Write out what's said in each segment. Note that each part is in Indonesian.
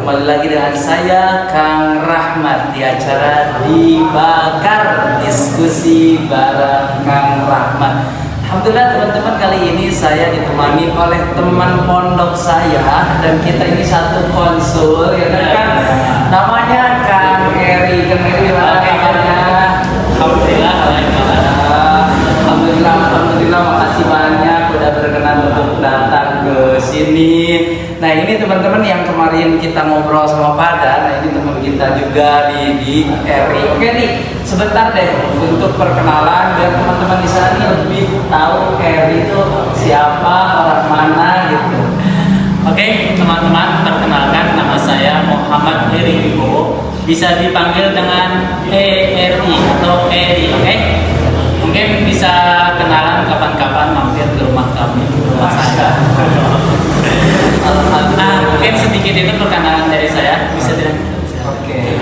Kembali lagi dengan saya Kang Rahmat di acara Dibakar, diskusi bareng Kang Rahmat. Alhamdulillah teman-teman, kali ini saya ditemani oleh teman pondok saya dan kita ini satu konsul ya kan. Namanya Kang Eri. Kang Eri, mana kabarnya? Alhamdulillah, makasih banyak udah berkenan untuk datang ke sini. Nah ini teman-teman yang kemarin kita ngobrol sama Pada, nah ini teman kita juga di Eri. Oke nih, sebentar deh untuk perkenalan biar teman-teman di sana nih lebih tahu Eri itu siapa, orang mana gitu. Oke teman-teman, perkenalkan nama saya Muhammad Eri Wibowo, bisa dipanggil dengan ERI atau Eri. Oke? Mungkin bisa kenalan kapan-kapan mampir ke rumah kami, rumah saya. Nah, mungkin sedikit itu perkenalan dari saya, bisa dilanjutkan. Oke.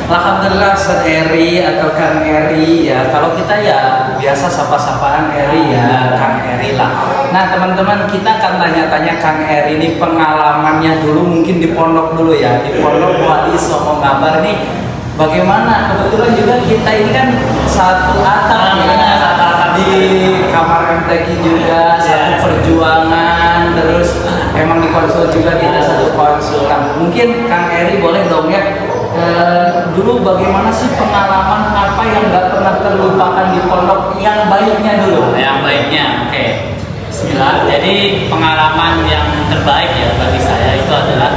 Alhamdulillah, Eri atau Kang Eri ya. Kalau kita ya biasa sapa-sapaan Eri ya, Kang Eri lah. Nah teman-teman, kita akan tanya-tanya Kang Eri ini pengalamannya dulu mungkin di pondok dulu ya, di pondok Wali Songo Ngabar nih. Bagaimana? Kebetulan juga kita ini kan satu atap ya, di kamar MTQ juga, satu perjuangan, terus emang di konsul juga kita satu konsul. Nah, mungkin Kang Eri boleh dong ya, dulu bagaimana sih pengalaman apa yang gak pernah terlupakan di pondok, yang baiknya dulu? Yang baiknya, oke. Bismillah. Jadi pengalaman yang terbaik ya bagi saya itu adalah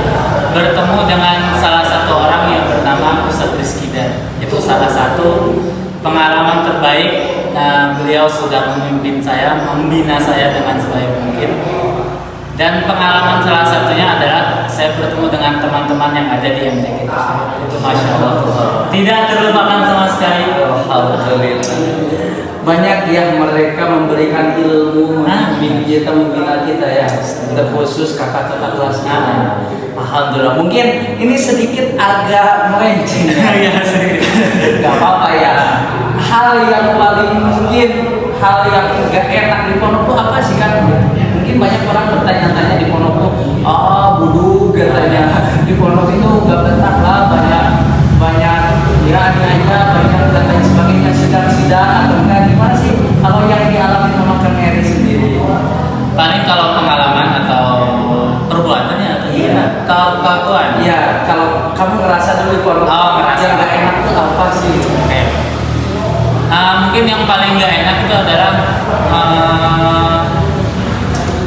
bertemu dengan salah satu orang yang bernama Ustadz Rizky Dan. Itu salah satu pengalaman terbaik. Nah, beliau sudah memimpin saya, membina saya dengan sebaik mungkin. Dan pengalaman salah satunya adalah saya bertemu dengan teman-teman yang ada di MTQ tersebut. Itu Masya Allah, tidak terlupakan sama sekali. Alhamdulillah. Banyak yang mereka memberikan ilmu, membina kita ya, terkhusus kakak-kakak kelas kita. Alhamdulillah. Mungkin ini sedikit agak melenceng ya, nggak apa-apa ya. Hal yang paling mungkin, hal yang nggak enak di pondok tuh apa sih kan? Mungkin banyak orang bertanya-tanya di pondok tuh, budu katanya di pondok itu nggak betah lah, banyak ya aja, banyak dan lain sebagainya, sidang-sidang atau enggak, gimana sih kalau yang dialami sama Kang Eri sendiri? Paling kalau pengalaman atau perbuatannya atau gimana? Kalau kelakuan? Iya, kalau kamu ngerasa dulu di pondok ngerasa yang nggak enak itu apa sih? Oke. Mungkin yang paling nggak enak itu adalah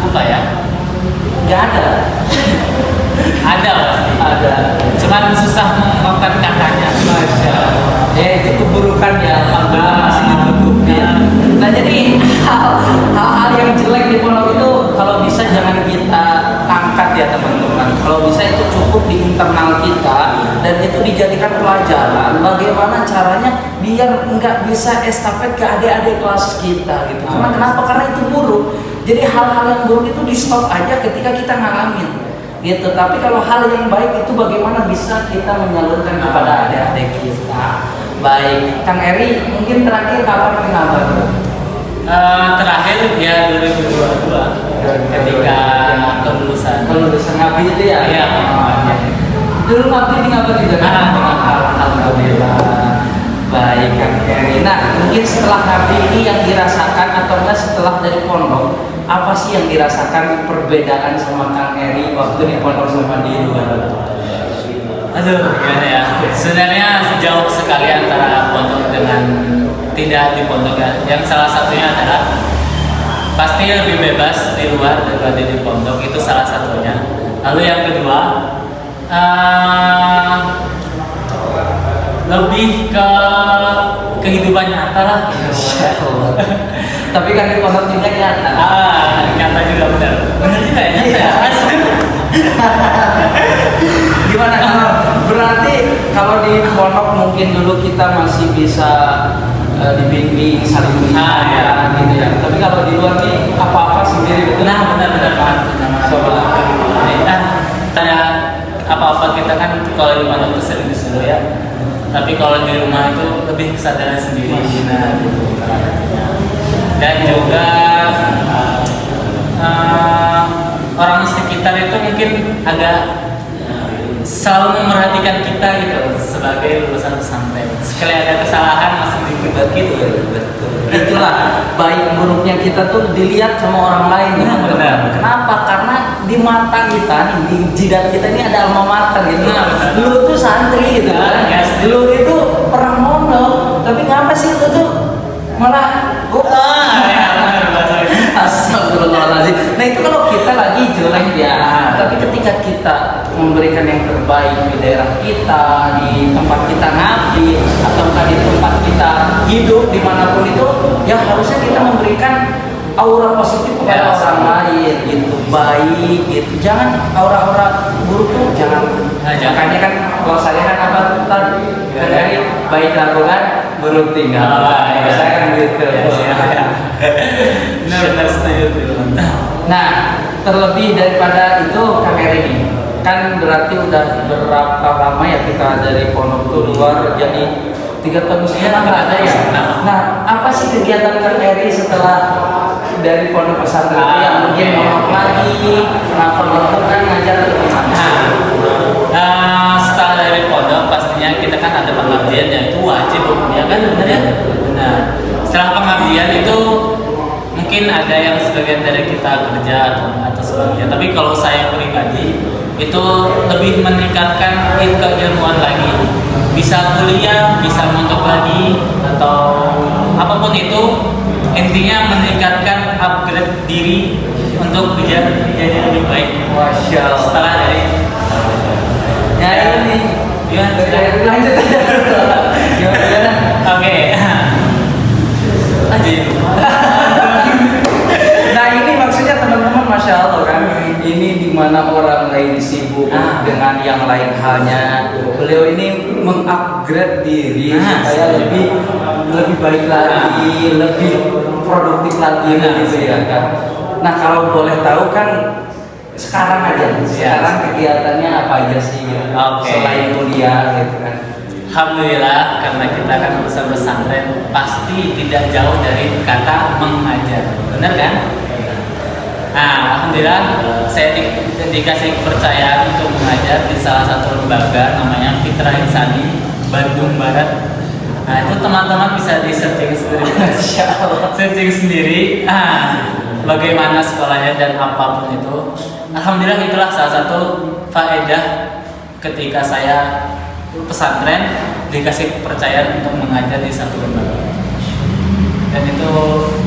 apa ya? Nggak ada. Ada pasti. Ada. Cuman susah mengungkapkan katanya. Masya Allah. Ya itu keburukan ya, alhamdulillah masih ditutupi. Nah jadi hal-hal yang jelek di pondok itu kalau bisa jangan kita angkat ya teman-teman. Kalau bisa itu cukup di internal kita dan itu dijadikan pelajaran bagaimana caranya biar nggak bisa estafet ke adik-adik kelas kita gitu. Karena kenapa? Karena itu buruk. Jadi hal-hal yang buruk itu di stop aja ketika kita ngalamin gitu. Tapi kalau hal yang baik itu bagaimana bisa kita menyalurkan kepada adik-adik kita. Baik, Kang Eri mungkin terakhir kapan ngabar? Terakhir ya 2022 ketika kelulusan ngabdi itu ya? Iya. Dulu ngabdi di ngabar juga kan? Alhamdulillah. Baik Kang Eri. Nah mungkin setelah ngabdi ini yang dirasakan atau enggak setelah dari pondok, apa sih yang dirasakan perbedaan sama Kang Eri waktu di pondok sama di luar? Aduh, gimana ya? Sebenarnya jauh sekali antara pondok dengan tidak di pondok ya. Yang salah satunya adalah pasti lebih bebas di luar daripada di pondok, itu salah satunya. Lalu yang kedua, lebih ke kehidupan nyata lah. Tapi kan di pondok juga nyata. Nyata juga benar. Benar juga ya. Gimana? Berarti kalau di pondok mungkin dulu kita masih bisa dibimbing, saling mengingatkan gitu ya. Tapi kalau di luar nih apa-apa sendiri betul. Nah, benar-benar Pak. Tanya apa-apa kita kan kalau di pondok itu sering disuruh ya. Tapi kalau di rumah itu lebih kesadaran sendiri. Nah, gitu. Dan juga orang sekitar itu mungkin agak selalu memerhatikan kita gitu sebagai lulusan pesantren. Sekali ada kesalahan langsung dibuat gitu. Betul. Itulah baik buruknya kita tuh dilihat sama orang lain, teman-teman. Benar. Kenapa? Karena di mata kita nih, di jidat kita ini ada alma mater gitu. Benar. Lu tuh santri gitu kan. Yes. Lu itu pernah mondok, tapi ngapa sih lu tuh malah Ya, benar bahasanya. Astagfirullahaladzim. Nah itu kalau kita lagi jelek ya. Tapi ketika kita memberikan yang terbaik di daerah kita, di tempat kita ngabdi, atau di tempat kita hidup dimanapun itu, ya harusnya kita memberikan aura positif kepada Ya, orang lain gitu, baik gitu. Jangan aura-aura buruk tuh jangan. Makanya kan kalau saya kan apa tadi dari baik lakukan buruk tinggal. Kalau saya kan gitu. Benar setuju. Nah, terlebih daripada itu Kang Eri nih, kan berarti udah berapa lama ya kita dari pondok tuh keluar, jadi 3 tahun setengah nggak ada ya. Nah, apa sih kegiatan Kang Eri setelah dari pondok pesantren itu yang mungkin mondok lagi, ngapal itu kan ngajar atau gimana? Setelah dari pondok pastinya kita kan ada pengabdian yang itu wajib ya kan, benar ya? Benar. Setelah pengabdian itu mungkin ada yang sebagian dari kita kerja atau sebagainya, tapi kalau saya pribadi itu lebih meningkatkan keilmuan lagi, bisa kuliah, bisa mondok lagi atau apapun itu, intinya meningkatkan upgrade diri untuk menjadi lebih baik. Masya Allah. Setelah dari Ya ini, gimana? lanjut aja. Gimana? Oke. Lanjut. Nah ini maksudnya teman-teman, masya Allah kan, ini dimana orang lain sibuk dengan yang lain halnya, beliau ini mengupgrade diri supaya lebih baik lagi, lebih produktif lagi gitu ya kan. Nah kalau boleh tahu kan sekarang aja, sekarang kegiatannya apa aja sih gitu? Selain kuliah gitu kan? Alhamdulillah, karena kita kan lulusan pesantren pasti tidak jauh dari kata mengajar, benar kan? Nah, alhamdulillah saya dikasih kepercayaan untuk mengajar di salah satu lembaga namanya Fitra Insani Bandung Barat. Nah itu teman-teman bisa di searching sendiri, searching sendiri. Bagaimana sekolahnya dan apapun itu. Alhamdulillah itulah salah satu faedah ketika saya pesantren dikasih kepercayaan untuk mengajar di satu lembaga, dan itu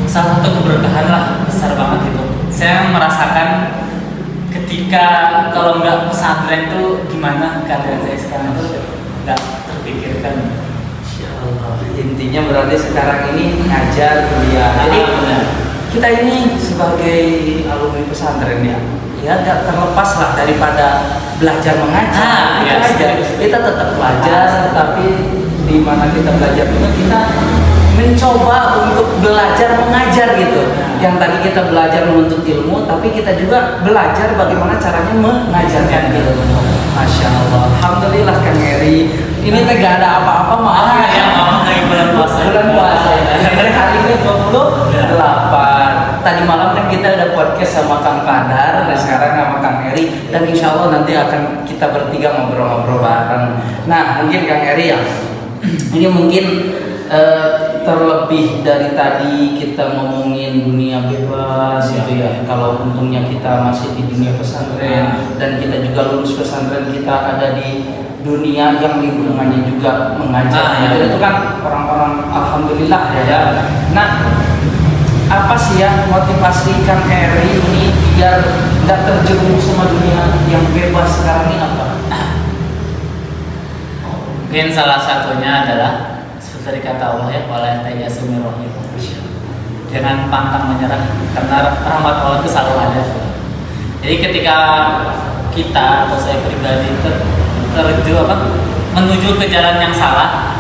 salah satu keberkahan lah, besar banget itu. Saya merasakan ketika kalau nggak pesantren tuh gimana keadaan saya sekarang tuh nggak terpikirkan. Insyaallah. Intinya berarti sekarang ini ngajar kuliah. Jadi kita ini sebagai alumni pesantren ya nggak terlepas lah daripada belajar mengajar. Kita tetap belajar, tapi di mana kita belajar juga kita mencoba untuk belajar mengajar gitu. Yang tadi kita belajar menuntut ilmu, tapi kita juga belajar bagaimana caranya mengajarkan ilmu. Masya Allah. Alhamdulillah Kang Eri. Ini teh gak ada apa-apa, maaf ya. Bulan puasa. Bulan puasa ya. Hari ini 28. Tadi malam kan kita ada podcast sama Kang Fadar, dan sekarang sama Kang Eri, dan insya Allah nanti akan kita bertiga ngobrol-ngobrol bareng. Nah mungkin Kang Eri ya, ini mungkin terlebih dari tadi kita ngomongin dunia bebas gitu ya. Kalau untungnya kita masih di dunia pesantren, dan kita juga lulus pesantren, kita ada di dunia yang lingkungannya juga mengajar. Itu kan orang-orang alhamdulillah ya. Nah, apa sih ya motivasi Kang Eri ini biar nggak terjerumus sama dunia yang bebas sekarang ini apa? Mungkin salah satunya adalah seperti kata Allah ya, wala tayassumi rohim. Jangan pantang menyerah, karena rahmat Allah itu selalu ada. Jadi ketika kita atau saya pribadi menuju ke jalan yang salah,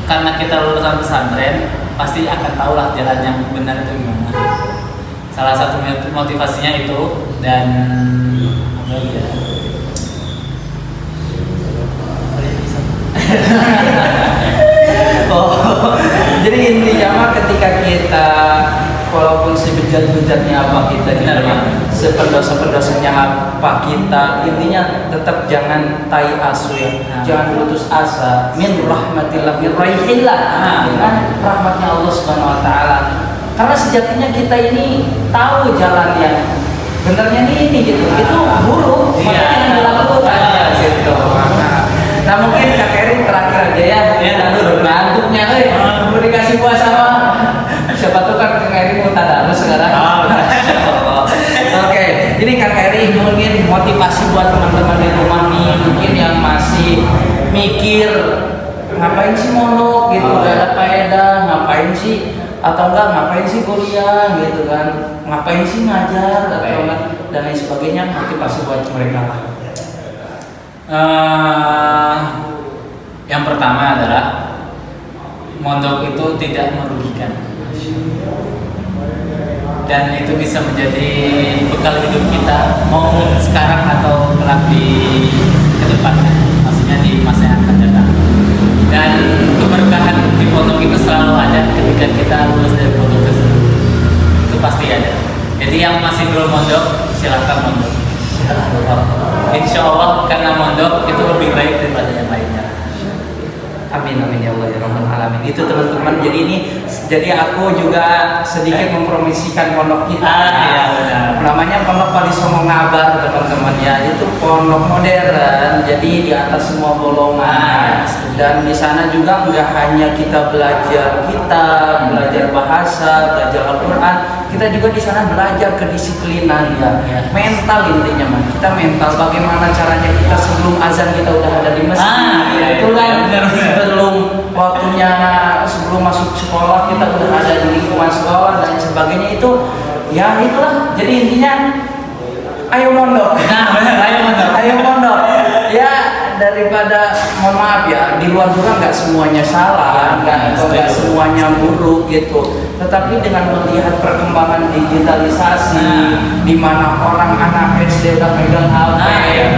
karena kita lulusan pesantren pasti akan tahulah jalan yang benar itu gimana. Salah satu motivasinya itu, dan apa ya? Oh, jadi intinya mah ketika kita walaupun sehujat-hujatnya apa kita, Benar, Bang. sependosa-pendosanya apa kita, intinya tetap jangan tai asu ya, jangan putus asa. Min rahmatillah, min raihillah, dengan rahmatnya Allah Subhanahu Wa Taala. Karena sejatinya kita ini tahu jalan yang benernya ini gitu, itu buruk, Iya. makanya jangan dilakukan ya, gitu. Nah mungkin Kak Eri terakhir aja ya, ngantuknya, mau dikasih buah sama. Siapa tuh kan Kak Eri mau tadarus sekarang. Oke, ini Kak Eri mungkin motivasi buat teman-teman di rumah nih, mungkin yang masih mikir ngapain sih mondok gitu, gak ada faedah, ngapain sih, atau enggak ngapain sih kuliah gitu kan, ngapain sih ngajar atau enggak dan lain sebagainya, motivasi buat mereka lah. Yang pertama adalah mondok itu tidak merugikan dan itu bisa menjadi bekal hidup kita mau sekarang atau kelak di kedepannya, maksudnya di masa yang akan datang. Dan keberkahan di pondok itu selalu ada ketika kita lulus dari pondok tersebut, itu pasti ada. Jadi yang masih belum mondok silahkan mondok. Insya Allah karena mondok itu lebih baik daripada yang lainnya. Amin amin ya Allah ya Rabbal alamin. Itu teman-teman, jadi aku juga sedikit mempromosikan pondok kita. Iya benar. Namanya Pondok Wali Songo Ngabar teman-teman ya. Itu pondok modern. Jadi di atas semua golongan. Dan di sana juga nggak hanya kita belajar kitab, belajar bahasa, belajar Al-Quran. Kita juga di sana belajar kedisiplinan ya. Mental intinya mah. Kita mental bagaimana caranya kita sebelum azan kita udah ada di masjid. Iya, Itu kan benar. sebelum waktunya, sebelum masuk sekolah kita udah ada di lingkungan sekolah dan sebagainya. Itu ya itulah, jadi intinya ayo mondok. Nah benar, ayo mondok. Ayo mondok ya, daripada mohon maaf ya, di luar juga nggak semuanya salah, nggak semuanya buruk gitu, tetapi dengan melihat perkembangan digitalisasi, di mana orang anak SD udah megang HP,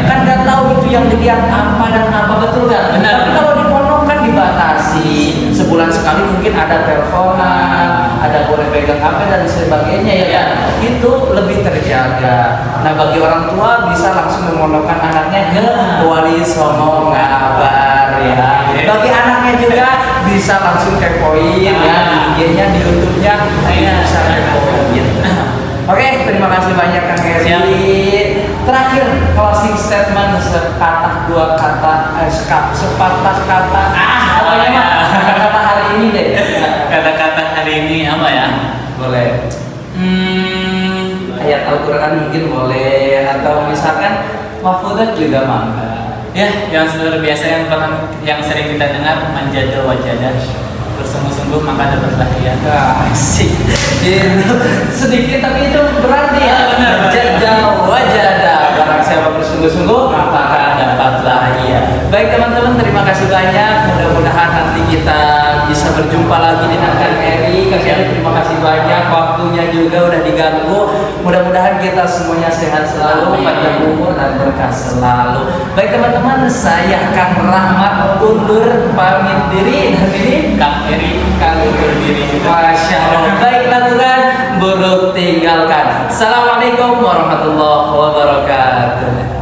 kan nggak tahu itu yang dilihat apa dan apa, betul kan? Benar. Tapi kalau di pondok kan dibatasi, sebulan sekali mungkin ada teleponan, ada boleh pegang HP dan sebagainya ya kan, itu lebih terjaga. Nah bagi orang tua bisa langsung memondokkan anaknya ke Wali Songo Ngabar ya. Bagi anaknya juga bisa langsung kepoin ya, di IG-nya, di YouTube-nya bisa kepoin. Oke, terima kasih banyak Kang Eri. Terakhir closing statement sepatah dua kata, sepatah kata, kata hari ini deh. Kata-kata hari ini apa ya? Boleh. Ayat Al-Quran mungkin boleh, atau misalkan mahfudzat juga mangga. Ya, yang luar biasa yang sering kita dengar, manjadal wajadah, bersungguh-sungguh maka dapatlah ia. Asik. Itu sedikit tapi itu berarti ya. Benar. Jajal wajadah, barang siapa bersungguh-sungguh maka dapatlah ia. Baik teman-teman, terima kasih banyak. Mudah-mudahan nanti kita bisa berjumpa lagi dengan Kang Eri. Kang Eri terima kasih banyak, waktunya juga udah diganggu. Mudah-mudahan kita semuanya sehat selalu, panjang umur dan berkah selalu. Baik teman-teman, saya Kang Rahmat undur pamit diri, dan ini Kang Eri, kami berdiri juga. Masya Allah. Baik, lakukan, buruk tinggalkan. Assalamualaikum warahmatullahi wabarakatuh.